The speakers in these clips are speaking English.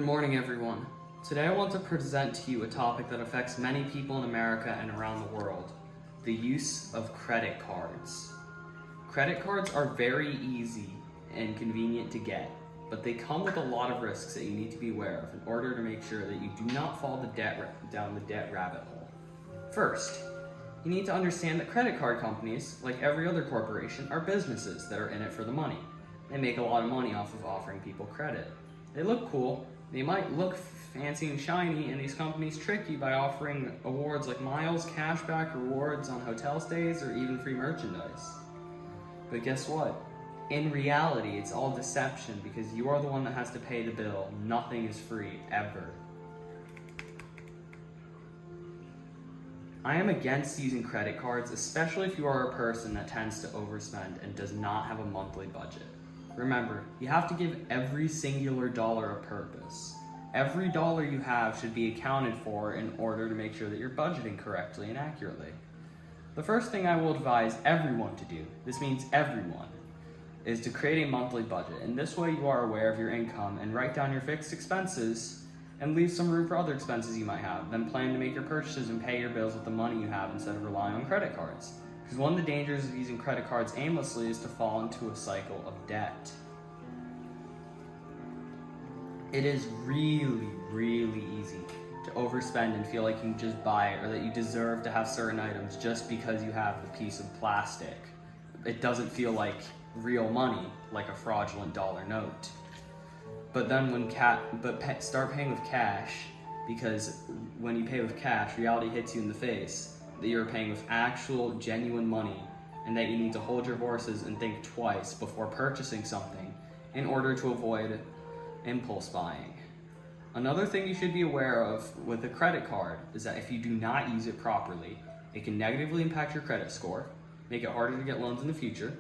Good morning, everyone. Today I want to present to you a topic that affects many people in America and around the world: the use of credit cards. Credit cards are very easy and convenient to get, but they come with a lot of risks that you need to be aware of in order to make sure that you do not fall down the debt rabbit hole. First, you need to understand that credit card companies, like every other corporation, are businesses that are in it for the money. They make a lot of money off of offering people credit. They look cool, they might look fancy and shiny, and these companies trick you by offering awards like miles, cashback, rewards on hotel stays, or even free merchandise. But guess what? In reality, it's all deception because you are the one that has to pay the bill. Nothing is free, ever. I am against using credit cards, especially if you are a person that tends to overspend and does not have a monthly budget. Remember, you have to give every singular dollar a purpose. Every dollar you have should be accounted for in order to make sure that you're budgeting correctly and accurately. The first thing I will advise everyone to do, this means everyone, is to create a monthly budget. In this way you are aware of your income and write down your fixed expenses and leave some room for other expenses you might have. Then plan to make your purchases and pay your bills with the money you have instead of relying on credit cards. Because one of the dangers of using credit cards aimlessly is to fall into a cycle of debt. It is really, really easy to overspend and feel like you can just buy it or that you deserve to have certain items just because you have a piece of plastic. It doesn't feel like real money, like a fraudulent dollar note. But then start paying with cash, because when you pay with cash, reality hits you in the face that you're paying with actual, genuine money, and that you need to hold your horses and think twice before purchasing something in order to avoid impulse buying. Another thing you should be aware of with a credit card is that if you do not use it properly, it can negatively impact your credit score, make it harder to get loans in the future,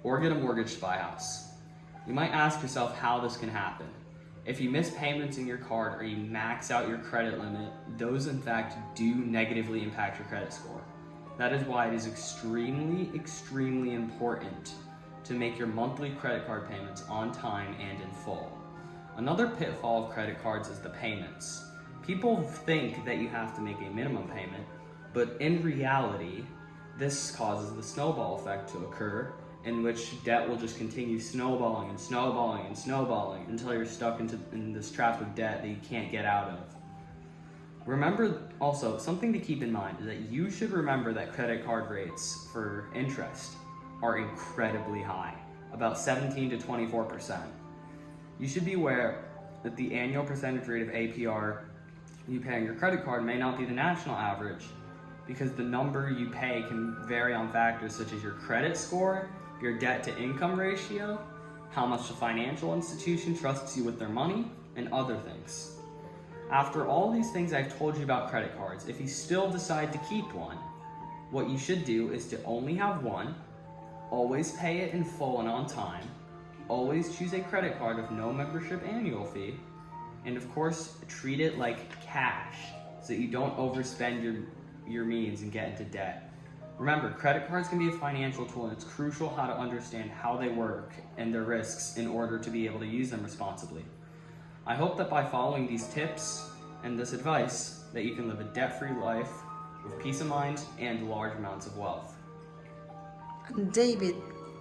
or get a mortgage to buy a house. You might ask yourself how this can happen. If you miss payments in your card or you max out your credit limit, those in fact do negatively impact your credit score. That is why it is extremely, extremely important to make your monthly credit card payments on time and in full. Another pitfall of credit cards is the payments. People think that you have to make a minimum payment, but in reality, this causes the snowball effect to occur, in which debt will just continue snowballing and snowballing and snowballing until you're stuck in this trap of debt that you can't get out of. Remember also, something to keep in mind is that you should remember that credit card rates for interest are incredibly high, about 17 to 24%. You should be aware that the annual percentage rate of APR you pay on your credit card may not be the national average, because the number you pay can vary on factors such as your credit score, your debt to income ratio, how much the financial institution trusts you with their money, and other things. After all these things I've told you about credit cards, if you still decide to keep one, what you should do is to only have one, always pay it in full and on time, always choose a credit card with no membership annual fee, and of course treat it like cash so that you don't overspend your means and get into debt. Remember, credit cards can be a financial tool, and it's crucial how to understand how they work and their risks in order to be able to use them responsibly. I hope that by following these tips and this advice that you can live a debt-free life with peace of mind and large amounts of wealth. David,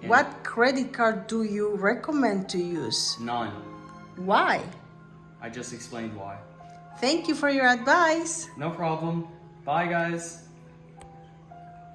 what credit card do you recommend to use? None. Why? I just explained why. Thank you for your advice. No problem. Bye, guys.